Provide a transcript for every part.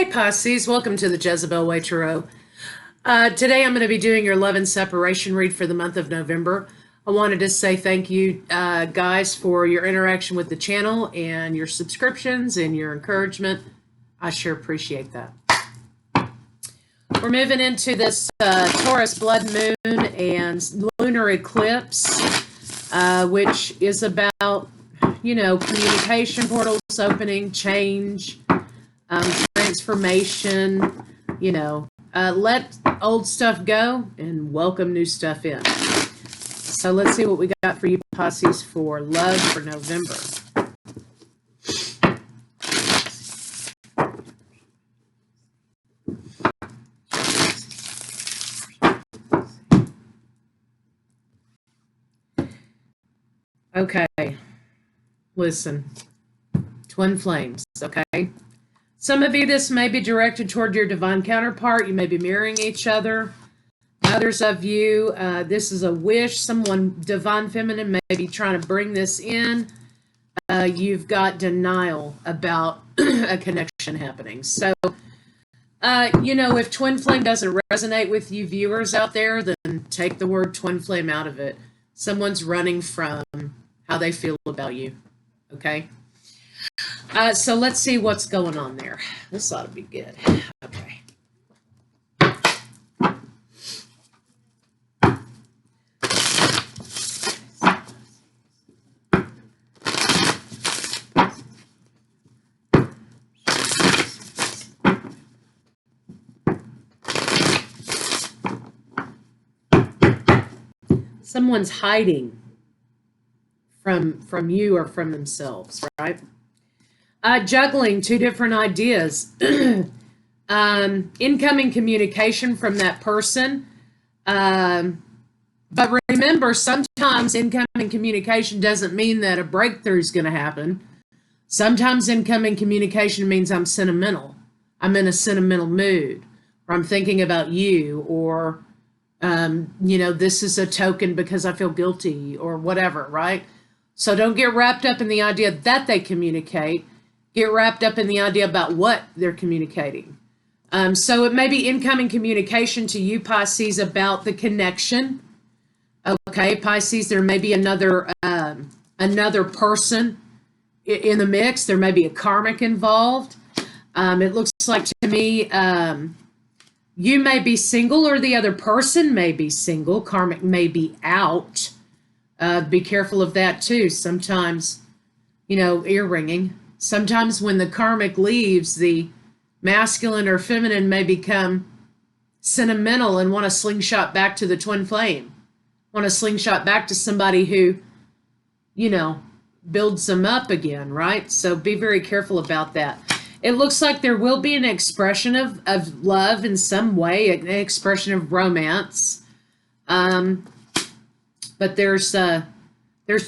Hey Pisces, welcome to the Jezebel Way Tarot. Today I'm going to be doing your love and separation read for the month of November. I wanted to say thank you guys for your interaction with the channel and your subscriptions and your encouragement. I sure appreciate that. We're moving into this Taurus blood moon and lunar eclipse, which is about, communication portals opening, change, transformation, let old stuff go and welcome new stuff in. So let's see what we got for you Pisces for love for November. Okay, listen, twin flames, okay? Some of you, this may be directed toward your divine counterpart. You may be mirroring each other. Others of you, this is a wish. Someone divine feminine may be trying to bring this in. You've got denial about a connection happening. So, if twin flame doesn't resonate with you viewers out there, then take the word twin flame out of it. Someone's running from how they feel about you, okay? So let's see what's going on there. This ought to be good. Okay. Someone's hiding from you or from themselves, right? Juggling two different ideas. Incoming communication from that person. But remember, sometimes incoming communication doesn't mean that a breakthrough is going to happen. Sometimes incoming communication means I'm sentimental. I'm in a sentimental mood. Or I'm thinking about you. Or, this is a token because I feel guilty or whatever, right? So don't get wrapped up in the idea that they communicate. Get wrapped up in the idea about what they're communicating. So it may be incoming communication to you, Pisces, about the connection. Okay, Pisces, there may be another person in the mix. There may be a karmic involved. It looks like to me you may be single or the other person may be single. Karmic may be out. Be careful of that too. Sometimes, ear ringing. Sometimes when the karmic leaves, the masculine or feminine may become sentimental and want to slingshot back to the twin flame. Want to slingshot back to somebody who, builds them up again, right? So be very careful about that. It looks like there will be an expression of love in some way, an expression of romance. But there's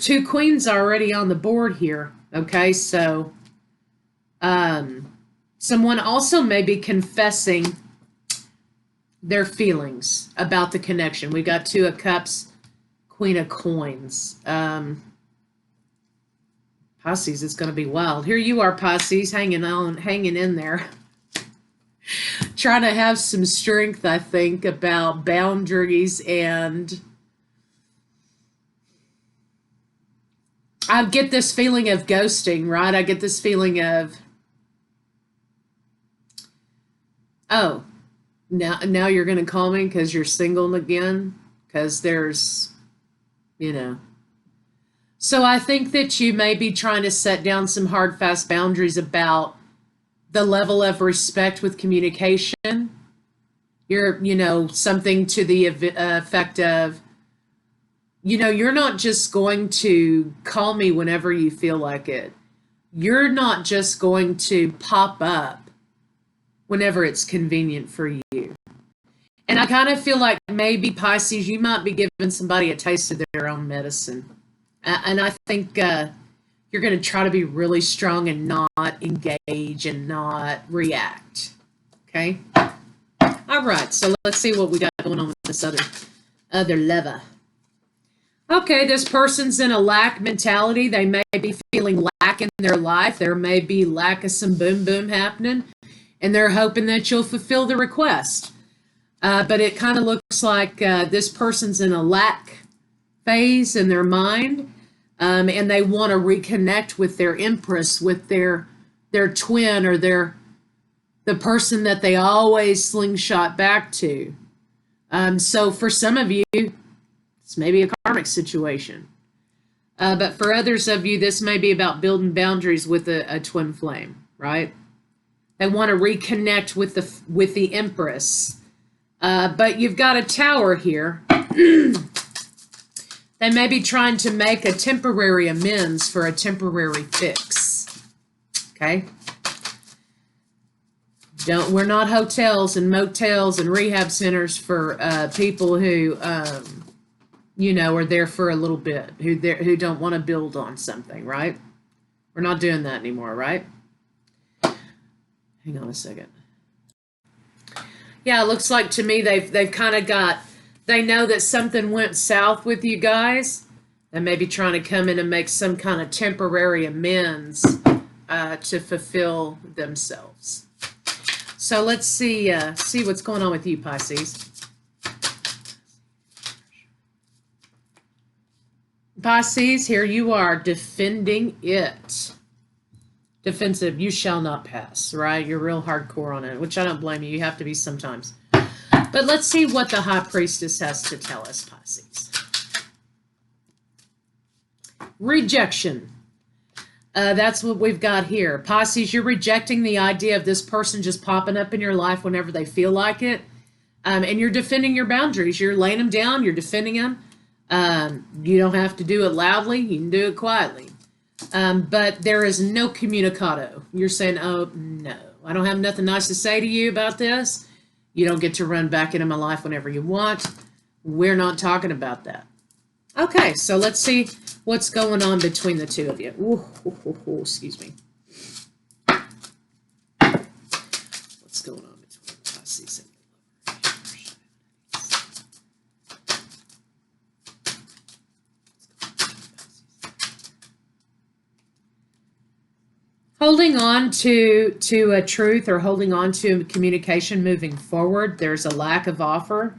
two queens already on the board here. Okay, so someone also may be confessing their feelings about the connection. We got Two of Cups, Queen of Coins. Pisces, it's going to be wild. Here you are, Pisces, hanging in there. Trying to have some strength, I think, about boundaries and I get this feeling of ghosting, right? I get this feeling of, oh, now you're going to call me because you're single again? Because there's, So I think that you may be trying to set down some hard, fast boundaries about the level of respect with communication. You're, something to the effect of, you're not just going to call me whenever you feel like it. You're not just going to pop up whenever it's convenient for you. And I kind of feel like maybe, Pisces, you might be giving somebody a taste of their own medicine. And I think you're going to try to be really strong and not engage and not react. Okay? All right, so let's see what we got going on with this other lover. Okay, this person's in a lack mentality. They may be feeling lack in their life. There may be lack of some boom boom happening. and they're hoping that you'll fulfill the request. But it kind of looks like this person's in a lack phase in their mind, and they want to reconnect with their empress, with their twin, or the person that they always slingshot back to. So for some of you, it's maybe a karmic situation. But for others of you, this may be about building boundaries with a twin flame, right? They want to reconnect with the empress. But you've got a tower here. They may be trying to make a temporary amends for a temporary fix. Okay? We're not hotels and motels and rehab centers for people who, are there for a little bit, who don't want to build on something, right? We're not doing that anymore, right? Hang on a second. Yeah, it looks like to me they've kind of they know that something went south with you guys. They may be trying to come in and make some kind of temporary amends to fulfill themselves. So let's see what's going on with you, Pisces. Pisces, here you are defending it. Defensive, you shall not pass, right? You're real hardcore on it, which I don't blame you. You have to be sometimes. But let's see what the High Priestess has to tell us, Pisces. Rejection. That's what we've got here. Pisces, you're rejecting the idea of this person just popping up in your life whenever they feel like it. And you're defending your boundaries. You're laying them down. You're defending them. You don't have to do it loudly. You can do it quietly. But there is no communicado. You're saying, oh, no, I don't have nothing nice to say to you about this. You don't get to run back into my life whenever you want. We're not talking about that. Okay, so let's see what's going on between the two of you. Ooh, excuse me. What's going on between Pisces and holding on to a truth, or holding on to communication moving forward. There's a lack of offer.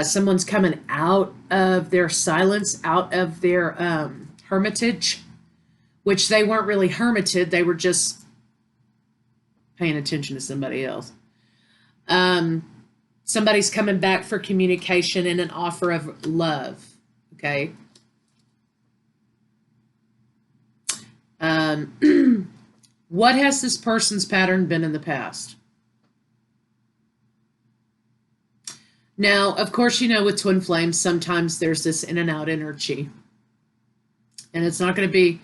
Someone's coming out of their silence, out of their hermitage, which they weren't really hermited. They were just paying attention to somebody else. Somebody's coming back for communication and an offer of love. Okay. What has this person's pattern been in the past? Now, of course, with twin flames, sometimes there's this in and out energy. And it's not going to be,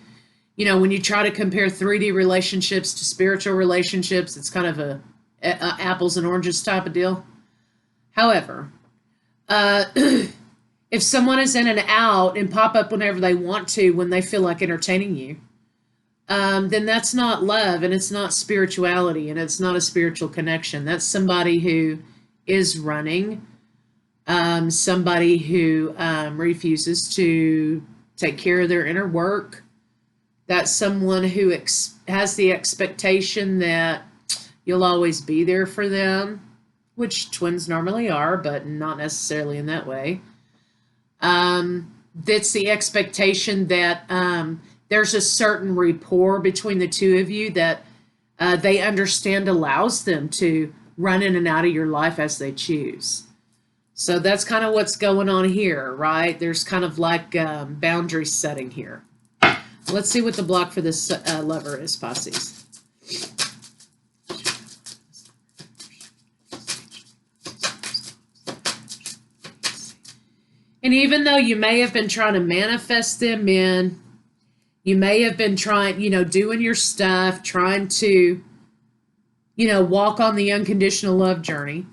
when you try to compare 3D relationships to spiritual relationships, it's kind of a apples and oranges type of deal. However, if someone is in and out and pop up whenever they want to, when they feel like entertaining you, then that's not love, and it's not spirituality, and it's not a spiritual connection. That's somebody who is running, somebody who refuses to take care of their inner work. That's someone who has the expectation that you'll always be there for them, which twins normally are, but not necessarily in that way. That's the expectation that there's a certain rapport between the two of you that they understand allows them to run in and out of your life as they choose. So that's kind of what's going on here, right? There's kind of like boundary setting here. Let's see what the block for this lover is, Pisces. And even though you may have been trying to manifest them in, you may have been trying, doing your stuff, trying to, walk on the unconditional love journey.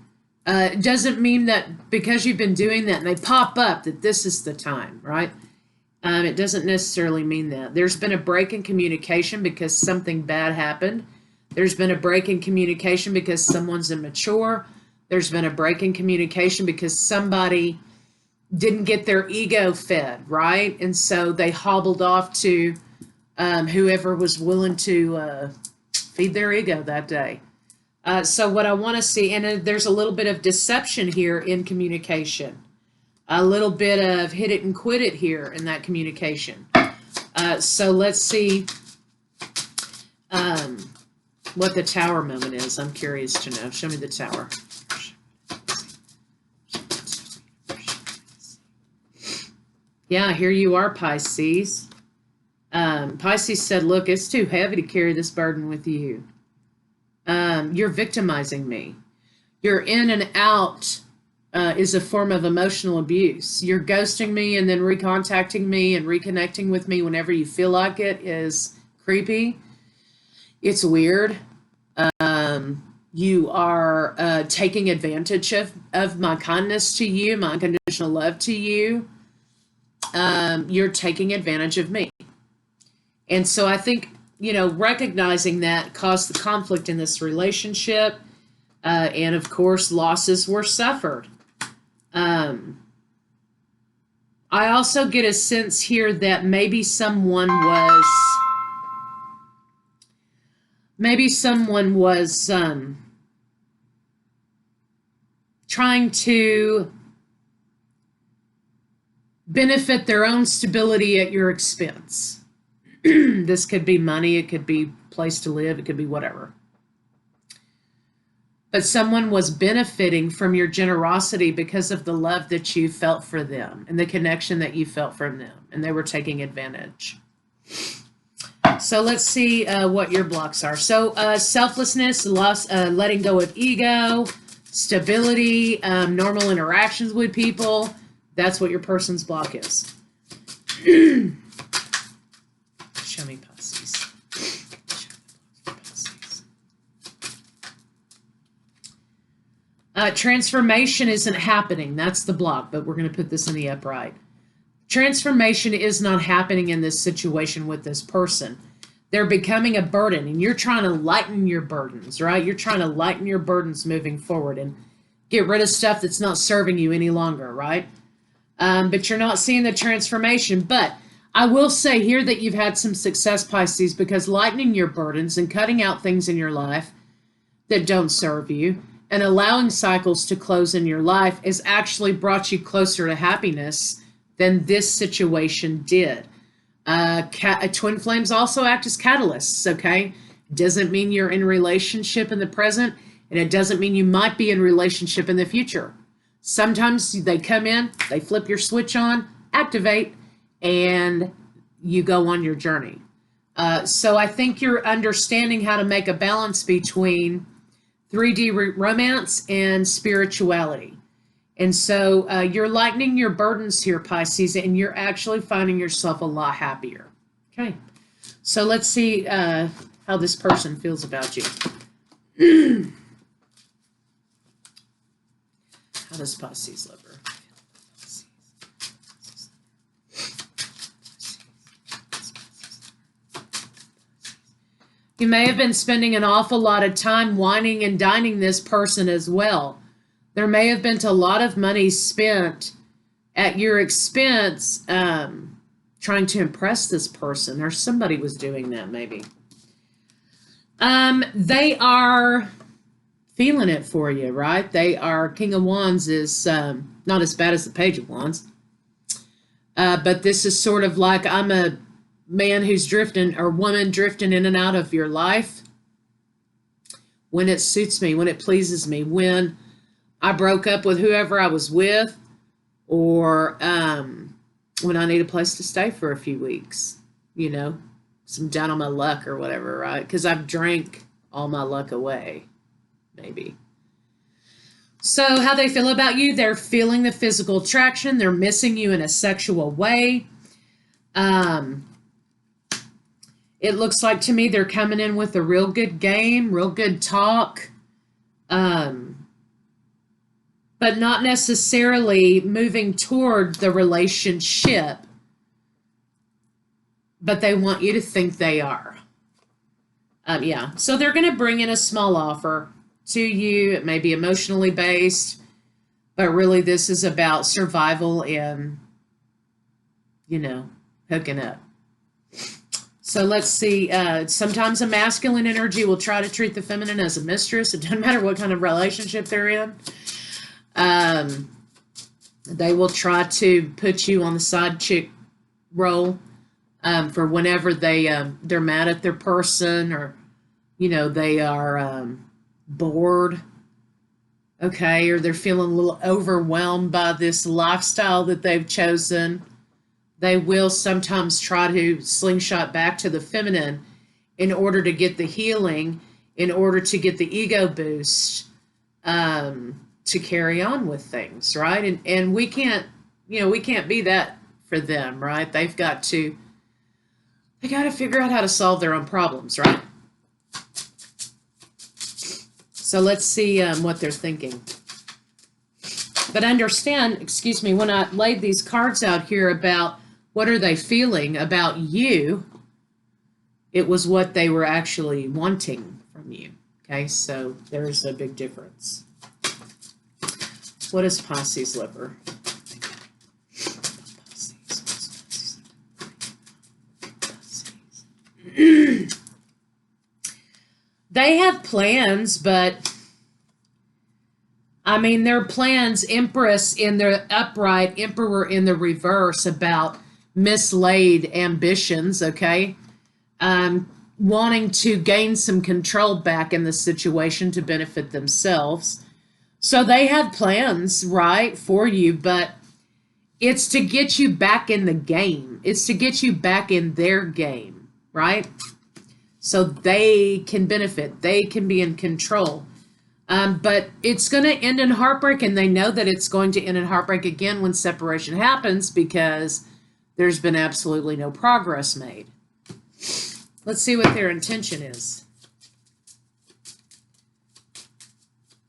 It doesn't mean that because you've been doing that and they pop up that this is the time, right? It doesn't necessarily mean that. There's been a break in communication because something bad happened. There's been a break in communication because someone's immature. There's been a break in communication because somebody didn't get their ego fed, right? And so they hobbled off to whoever was willing to feed their ego that day. So what I want to see, and there's a little bit of deception here in communication, a little bit of hit it and quit it here in that communication. So let's see what the tower moment is. I'm curious to know. Show me the tower. Yeah, here you are, Pisces. Pisces said, look, it's too heavy to carry this burden with you. You're victimizing me. You're in and out is a form of emotional abuse. You're ghosting me and then recontacting me and reconnecting with me whenever you feel like it is creepy. It's weird. You are taking advantage of my kindness to you, my unconditional love to you. You're taking advantage of me. And so I think, recognizing that caused the conflict in this relationship. And of course, losses were suffered. I also get a sense here that maybe someone was trying to benefit their own stability at your expense. This could be money, it could be place to live, it could be whatever. But someone was benefiting from your generosity because of the love that you felt for them and the connection that you felt from them, and they were taking advantage. So let's see what your blocks are. So selflessness, loss, letting go of ego, stability, normal interactions with people. That's what your person's block is. Show me Pisces. Transformation isn't happening. That's the block, but we're going to put this in the upright. Transformation is not happening in this situation with this person. They're becoming a burden, and you're trying to lighten your burdens, right? You're trying to lighten your burdens moving forward and get rid of stuff that's not serving you any longer, right? But you're not seeing the transformation. But I will say here that you've had some success, Pisces, because lightening your burdens and cutting out things in your life that don't serve you and allowing cycles to close in your life has actually brought you closer to happiness than this situation did. Twin flames also act as catalysts, okay? Doesn't mean you're in a relationship in the present, and it doesn't mean you might be in a relationship in the future. Sometimes they come in, they flip your switch on, activate, and you go on your journey. So I think you're understanding how to make a balance between 3D romance and spirituality. And so you're lightening your burdens here, Pisces, and you're actually finding yourself a lot happier. Okay, so let's see how this person feels about you. How does Pisces love her? You may have been spending an awful lot of time whining and dining this person as well. There may have been a lot of money spent at your expense trying to impress this person, or somebody was doing that maybe. They are feeling it for you, right? They are, King of Wands is not as bad as the Page of Wands. But this is sort of like, I'm a man who's drifting, or woman drifting in and out of your life when it suits me, when it pleases me, when I broke up with whoever I was with, or when I need a place to stay for a few weeks, some down on my luck or whatever, right? Because I've drank all my luck away, maybe. So how they feel about you, they're feeling the physical attraction. They're missing you in a sexual way. It looks like to me they're coming in with a real good game, real good talk, but not necessarily moving toward the relationship, but they want you to think they are. So they're going to bring in a small offer to you. It may be emotionally based, but really this is about survival and, hooking up. So let's see. Sometimes a masculine energy will try to treat the feminine as a mistress. It doesn't matter what kind of relationship they're in. They will try to put you on the side chick role for whenever they're mad at their person, or they are bored, okay, or they're feeling a little overwhelmed by this lifestyle that they've chosen. They will sometimes try to slingshot back to the feminine in order to get the healing, in order to get the ego boost, to carry on with things, right? And we can't be that for them, right? They got to figure out how to solve their own problems, right? So let's see what they're thinking. But understand, when I laid these cards out here about what are they feeling about you, it was what they were actually wanting from you. Okay, so there's a big difference. What is Pisces liver? They have plans, but I mean, their plans, Empress in the upright, Emperor in the reverse, about mislaid ambitions, okay? Wanting to gain some control back in the situation to benefit themselves. So they have plans, right, for you, but it's to get you back in the game. It's to get you back in their game, right? So they can benefit. They can be in control. But it's going to end in heartbreak, and they know that it's going to end in heartbreak again when separation happens, because there's been absolutely no progress made. Let's see what their intention is.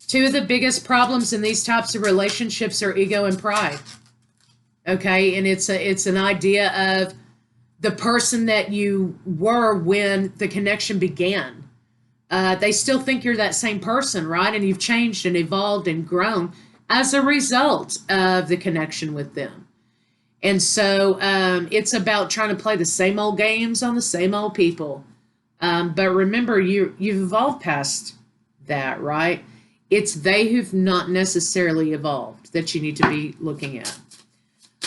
Two of the biggest problems in these types of relationships are ego and pride. Okay, and it's an idea of the person that you were when the connection began. They still think you're that same person, right? And you've changed and evolved and grown as a result of the connection with them. And so it's about trying to play the same old games on the same old people. But remember, you've evolved past that, right? It's they who've not necessarily evolved that you need to be looking at.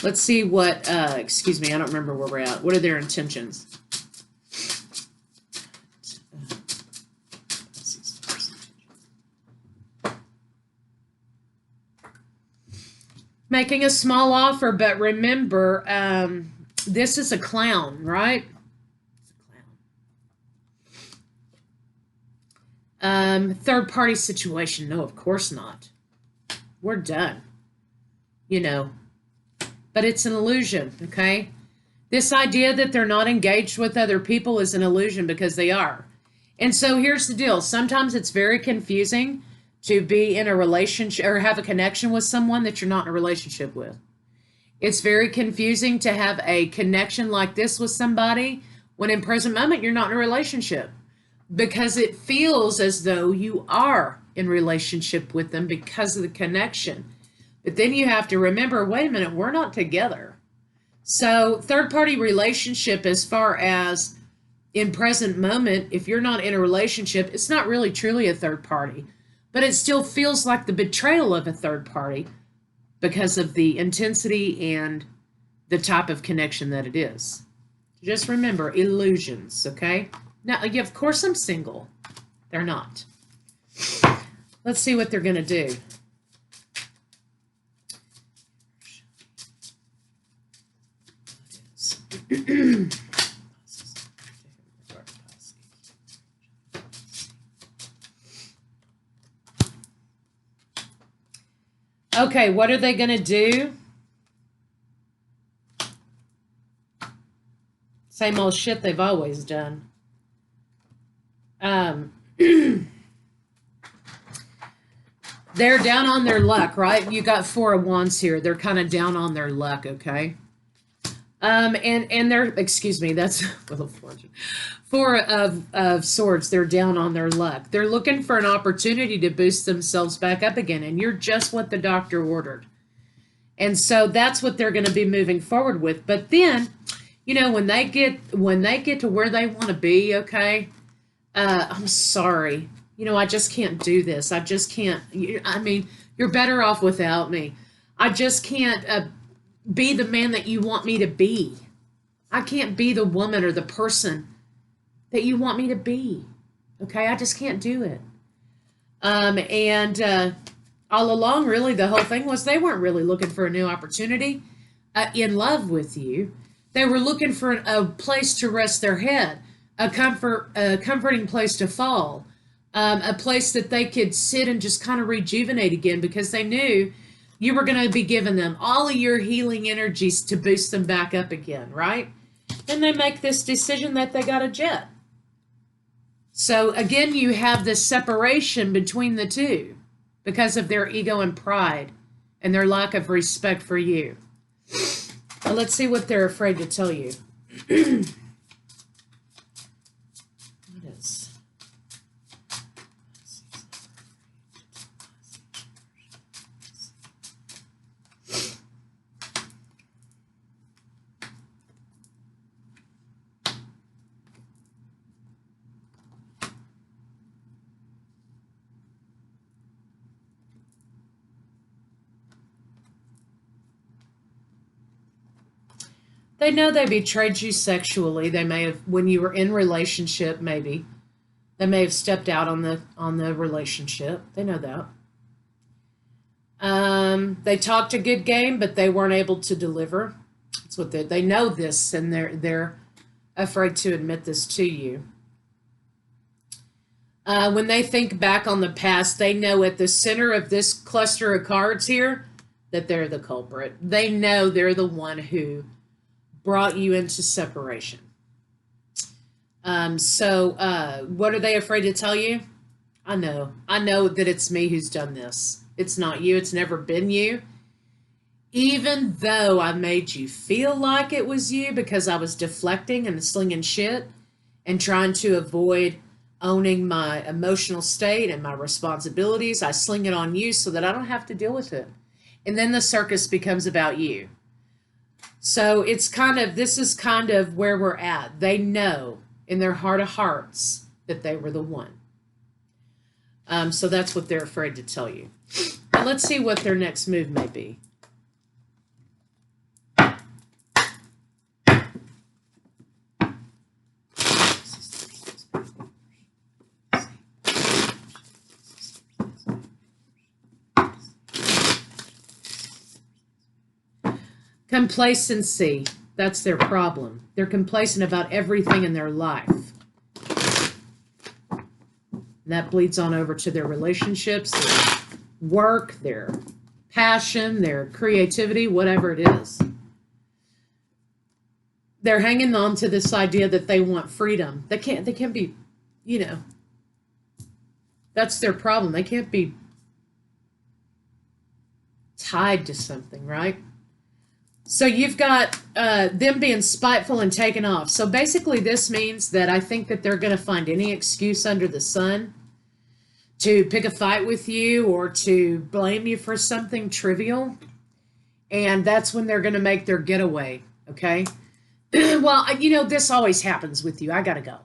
Let's see what, I don't remember where we're at. What are their intentions? Making a small offer, but remember, this is a clown, right? It's a clown. Third party situation. No, of course not. We're done. But it's an illusion, okay? This idea that they're not engaged with other people is an illusion, because they are. And so here's the deal. Sometimes it's very confusing to be in a relationship or have a connection with someone that you're not in a relationship with. It's very confusing to have a connection like this with somebody when in present moment you're not in a relationship, because it feels as though you are in relationship with them because of the connection. But then you have to remember, wait a minute, we're not together. So third-party relationship, as far as in present moment, if you're not in a relationship, it's not really truly a third party. But it still feels like the betrayal of a third party because of the intensity and the type of connection that it is. Just remember, illusions, okay? Now, yeah, of course I'm single. They're not. Let's see what they're going to do. Okay, what are they going to do? Same old shit they've always done. They're down on their luck, right? You got Four of Wands here. They're kind of down on their luck, okay? And they're, that's Wheel of Fortune. Four of Swords, they're down on their luck. They're looking for an opportunity to boost themselves back up again, and you're just what the doctor ordered. And so that's what they're going to be moving forward with. But then, You know, when they get to where they want to be, okay, I'm sorry. You know, I just can't do this. I just can't. I mean, you're better off without me. I just can't be the man that you want me to be. I can't be the woman or the person that you want me to be. Okay, I just can't do it. And all along, really, the whole thing was they weren't really looking for a new opportunity in love with you. They were looking for a place to rest their head, a comforting place to fall, a place that they could sit and just kind of rejuvenate again because they knew you were going to be giving them all of your healing energies to boost them back up again, right? Then they make this decision that they got a jet. So again, you have this separation between the two because of their ego and pride and their lack of respect for you. Well, let's see what they're afraid to tell you. What is? They know they betrayed you sexually. They may have, when you were in relationship, maybe they may have stepped out on the relationship. They know that. They talked a good game, but they weren't able to deliver. That's what they know this, and they're afraid to admit this to you. When they think back on the past, they know at the center of this cluster of cards here that they're the culprit. They know they're the one who brought you into separation. So what are they afraid to tell you? I know that it's me who's done this. It's not you. It's never been you. Even though I made you feel like it was you because I was deflecting and slinging shit and trying to avoid owning my emotional state and my responsibilities, I sling it on you so that I don't have to deal with it. And then the circus becomes about you. So this is kind of where we're at. They know in their heart of hearts that they were the one. So that's what they're afraid to tell you. Now let's see what their next move may be. Complacency. That's their problem. They're complacent about everything in their life. And that bleeds on over to their relationships, their work, their passion, their creativity, whatever it is. They're hanging on to this idea that they want freedom. They can't be, that's their problem. They can't be tied to something, right? So you've got them being spiteful and taken off. So basically this means that I think that they're going to find any excuse under the sun to pick a fight with you or to blame you for something trivial. And that's when they're going to make their getaway, okay? Well, this always happens with you. I got to go.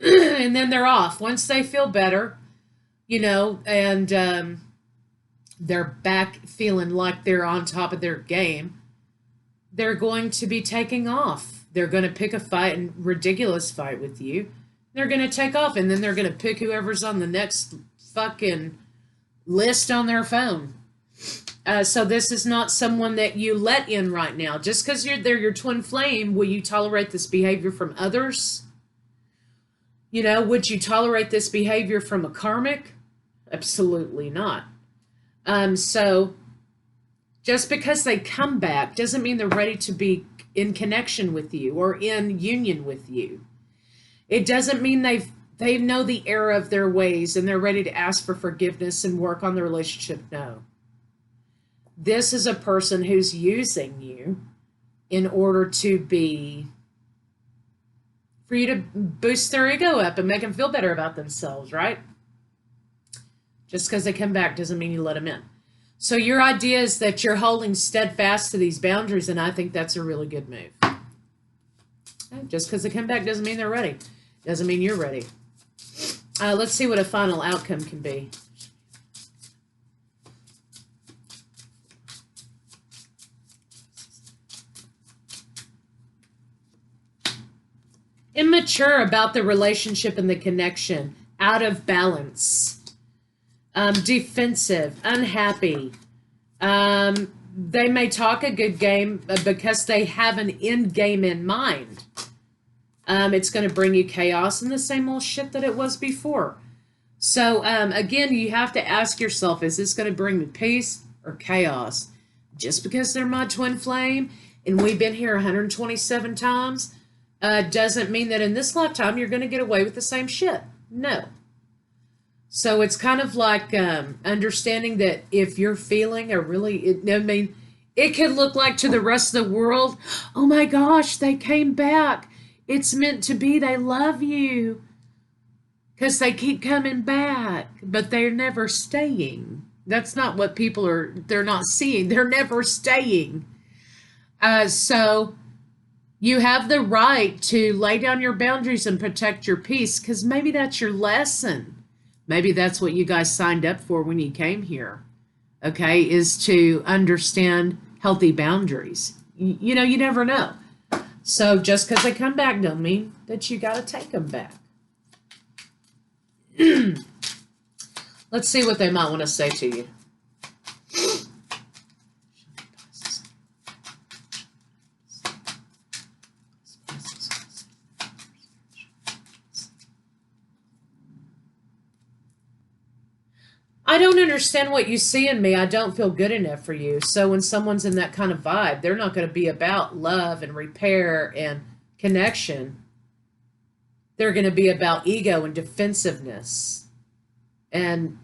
And then they're off. Once they feel better, and they're back feeling like they're on top of their game, they're going to be taking off. They're going to pick a fight, and ridiculous fight with you. They're going to take off, and then they're going to pick whoever's on the next fucking list on their phone. So this is not someone that you let in right now. Just because they're your twin flame, will you tolerate this behavior from others? Would you tolerate this behavior from a karmic? Absolutely not. So just because they come back doesn't mean they're ready to be in connection with you or in union with you. It doesn't mean they know the error of their ways and they're ready to ask for forgiveness and work on the relationship. No. This is a person who's using you in order for you to boost their ego up and make them feel better about themselves, right? Just because they come back doesn't mean you let them in. So your idea is that you're holding steadfast to these boundaries, and I think that's a really good move. Just because they come back doesn't mean they're ready. Doesn't mean you're ready. Let's see what a final outcome can be. Immature about the relationship and the connection. Out of balance. Defensive. Unhappy. They may talk a good game because they have an end game in mind. It's going to bring you chaos and the same old shit that it was before. So, again, you have to ask yourself, is this going to bring me peace or chaos? Just because they're my twin flame and we've been here 127 times doesn't mean that in this lifetime you're going to get away with the same shit. No. So it's kind of like understanding that if you're feeling a really, it could look like to the rest of the world, oh my gosh, they came back. It's meant to be. They love you because they keep coming back, but they're never staying. That's not what people are, they're not seeing. They're never staying. So you have the right to lay down your boundaries and protect your peace because maybe that's your lesson. Maybe that's what you guys signed up for when you came here, okay, is to understand healthy boundaries. You never know. So just because they come back don't mean that you got to take them back. Let's see what they might want to say to you. I don't understand what you see in me. I don't feel good enough for you. So when someone's in that kind of vibe, they're not going to be about love and repair and connection. They're going to be about ego and defensiveness and,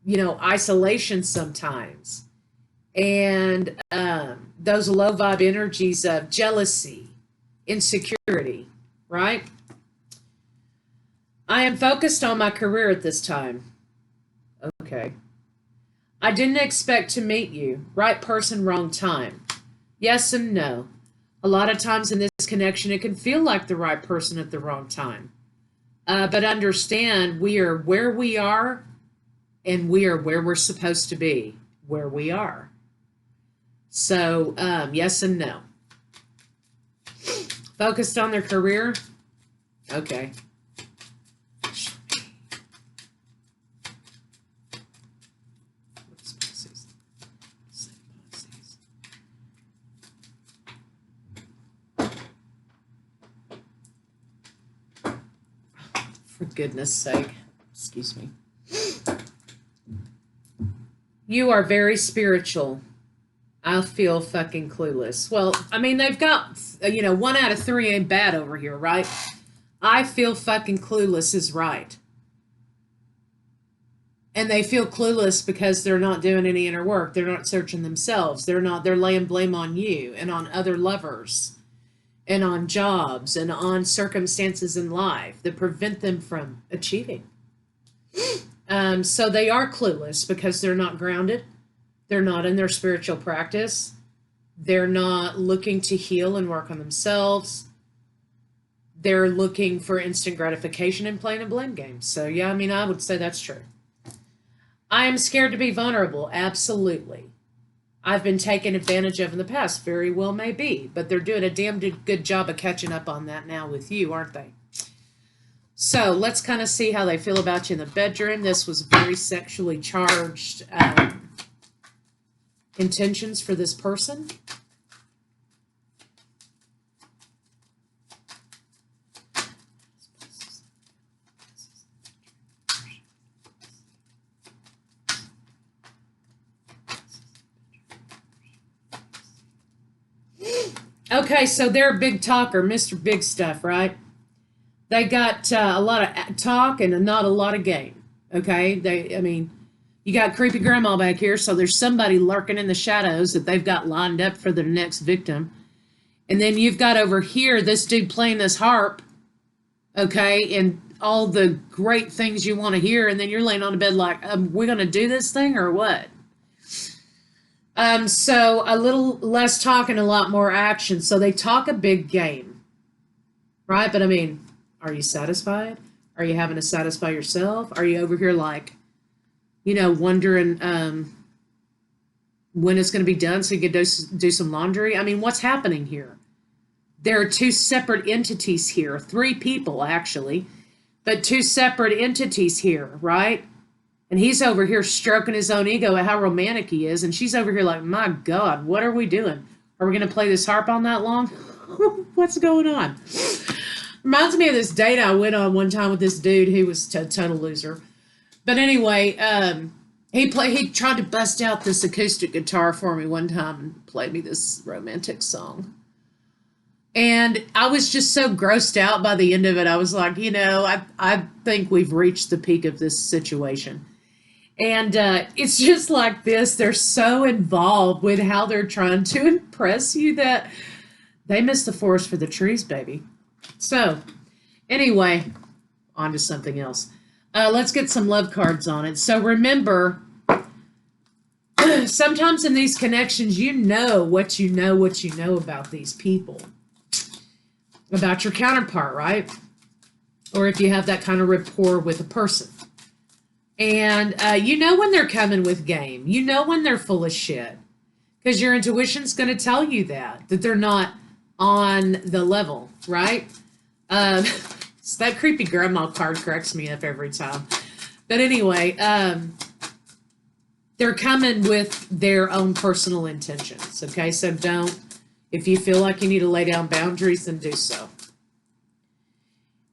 isolation sometimes. And those low vibe energies of jealousy, insecurity, right? I am focused on my career at this time. Okay. I didn't expect to meet you. Right person, wrong time. Yes and no. A lot of times in this connection, it can feel like the right person at the wrong time. But understand, we are where we are, and we are where we're supposed to be, where we are. So, yes and no. Focused on their career? Okay. For goodness sake. Excuse me. You are very spiritual. I feel fucking clueless. Well, they've got, 1 out of 3 ain't bad over here, right? I feel fucking clueless is right. And they feel clueless because they're not doing any inner work. They're not searching themselves. They're laying blame on you and on other lovers and on jobs and on circumstances in life that prevent them from achieving. So they are clueless because they're not grounded. They're not in their spiritual practice. They're not looking to heal and work on themselves. They're looking for instant gratification and playing a blame game. So yeah, I would say that's true. I am scared to be vulnerable. Absolutely. I've been taken advantage of in the past. Very well may be. But they're doing a damn good job of catching up on that now with you, aren't they? So let's kind of see how they feel about you in the bedroom. This was very sexually charged intentions for this person. Okay, so they're a big talker, Mr. Big Stuff, right? They got a lot of talk and not a lot of game. Okay, you got creepy grandma back here, so there's somebody lurking in the shadows that they've got lined up for their next victim. And then you've got over here this dude playing this harp, okay, and all the great things you want to hear, and then you're laying on the bed like, we're going to do this thing or what? So a little less talk and a lot more action. So they talk a big game. right? But I mean, are you satisfied? Are you having to satisfy yourself? Are you over here like, wondering when it's going to be done so you can do some laundry? I mean, what's happening here? There are two separate entities here, three people actually, but two separate entities here, right? And he's over here stroking his own ego at how romantic he is, and she's over here like, my God, what are we doing? Are we going to play this harp on that long? What's going on? Reminds me of this date I went on one time with this dude who was a total loser. But anyway, he tried to bust out this acoustic guitar for me one time and played me this romantic song. And I was just so grossed out by the end of it. I was like, I think we've reached the peak of this situation. And it's just like this. They're so involved with how they're trying to impress you that they miss the forest for the trees, baby. So, anyway, on to something else. Let's get some love cards on it. So remember, sometimes in these connections, you know what you know about these people. About your counterpart, right? Or if you have that kind of rapport with a person. And you know when they're coming with game. You know when they're full of shit. Because your intuition's going to tell you that they're not on the level, right? So that creepy grandma card cracks me up every time. But anyway, they're coming with their own personal intentions, okay? So if you feel like you need to lay down boundaries, then do so.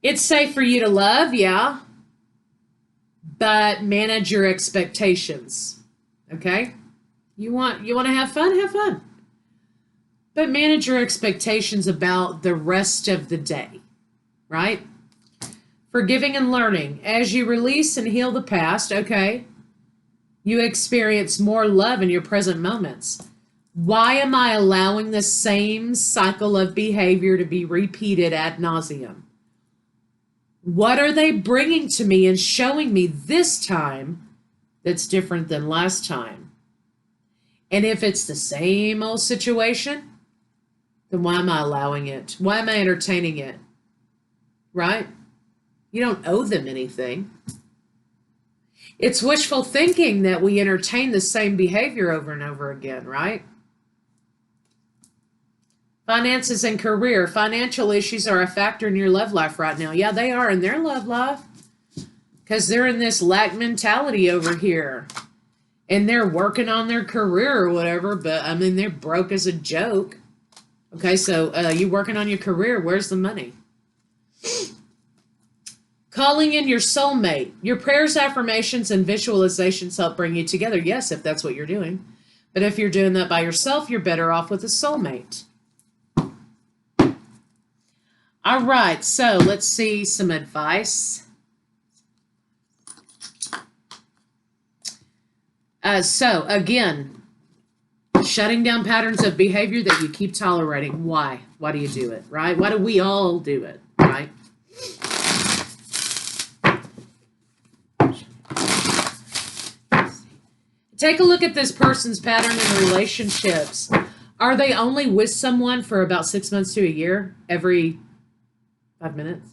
It's safe for you to love, yeah, but manage your expectations, okay? You want to have fun, but manage your expectations about the rest of the day, right? Forgiving and learning. As you release and heal the past, okay, you experience more love in your present moments. Why am I allowing the same cycle of behavior to be repeated ad nauseum? What are they bringing to me and showing me this time that's different than last time? And if it's the same old situation, then why am I allowing it? Why am I entertaining it? Right? You don't owe them anything. It's wishful thinking that we entertain the same behavior over and over again, right? Finances and career. Financial issues are a factor in your love life right now. Yeah, they are in their love life because they're in this lack mentality over here. And they're working on their career or whatever, but I mean, they're broke as a joke. Okay, so you working on your career. Where's the money? Calling in your soulmate. Your prayers, affirmations, and visualizations help bring you together. Yes, if that's what you're doing. But if you're doing that by yourself, you're better off with a soulmate. All right, so let's see some advice. So, again, shutting down patterns of behavior that you keep tolerating. Why? Why do you do it, right? Why do we all do it, right? Take a look at this person's pattern in relationships. Are they only with someone for about 6 months to a year, every 5 minutes?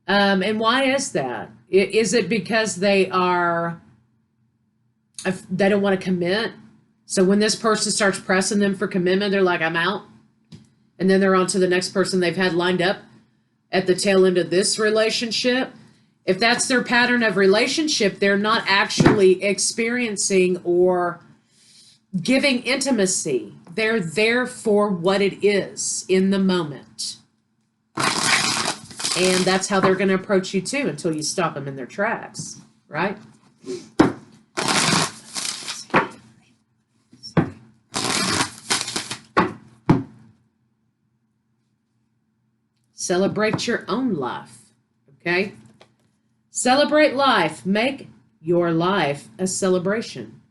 And why is that? Is it because they don't want to commit? So when this person starts pressing them for commitment, they're like, I'm out. And then they're on to the next person they've had lined up at the tail end of this relationship. If that's their pattern of relationship, they're not actually experiencing or giving intimacy. They're there for what it is in the moment. And that's how they're going to approach you too until you stop them in their tracks, right? Celebrate your own life, okay? Celebrate life. Make your life a celebration.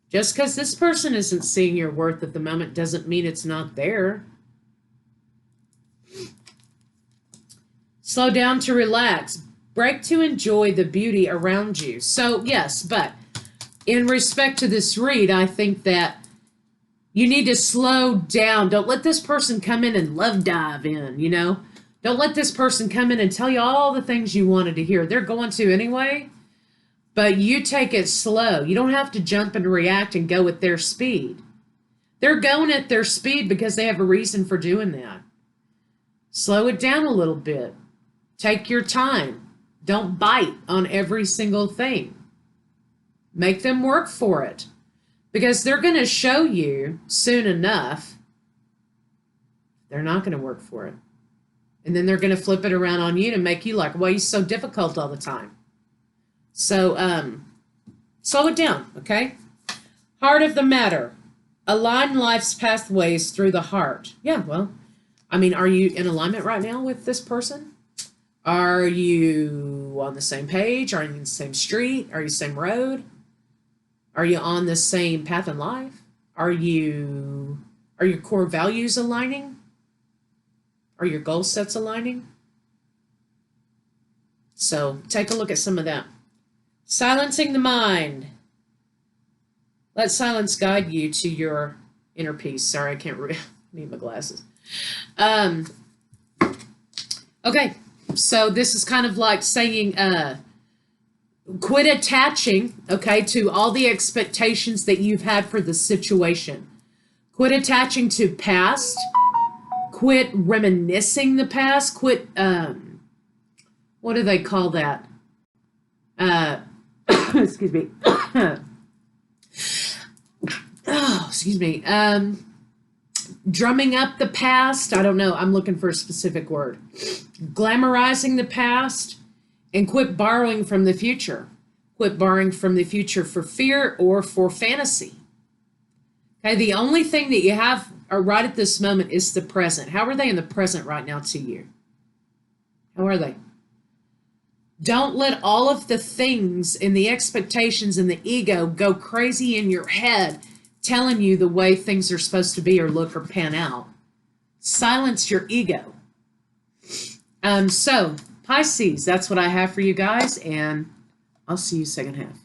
Just because this person isn't seeing your worth at the moment doesn't mean it's not there. Slow down to relax. Break to enjoy the beauty around you. So, yes, but in respect to this read, I think that You need to slow down. Don't let this person come in and love dive in, you know? Don't let this person come in and tell you all the things you wanted to hear. They're going to anyway, but you take it slow. You don't have to jump and react and go at their speed. They're going at their speed because they have a reason for doing that. Slow it down a little bit. Take your time. Don't bite on every single thing. Make them work for it. Because they're going to show you soon enough they're not going to work for it. And then they're going to flip it around on you to make you like, why are you so difficult all the time? So slow it down, okay? Heart of the matter. Align life's pathways through the heart. Yeah, well, I mean, are you in alignment right now with this person? Are you on the same page? Are you in the same street? Are you same road? Are you on the same path in life? Are your core values aligning? Are your goal sets aligning? So take a look at some of that. Silencing the mind. Let silence guide you to your inner peace. Sorry, I can't read. Need my glasses. Okay, so this is kind of like saying, quit attaching, okay, to all the expectations that you've had for the situation. Quit attaching to past. Quit reminiscing the past. Quit, what do they call that? Excuse me. Oh, excuse me. Drumming up the past. I don't know. I'm looking for a specific word. Glamorizing the past. And quit borrowing from the future. Quit borrowing from the future for fear or for fantasy. Okay, the only thing that you have right at this moment is the present. How are they in the present right now to you? How are they? Don't let all of the things and the expectations and the ego go crazy in your head, telling you the way things are supposed to be or look or pan out. Silence your ego. So Pisces, that's what I have for you guys, and I'll see you second half.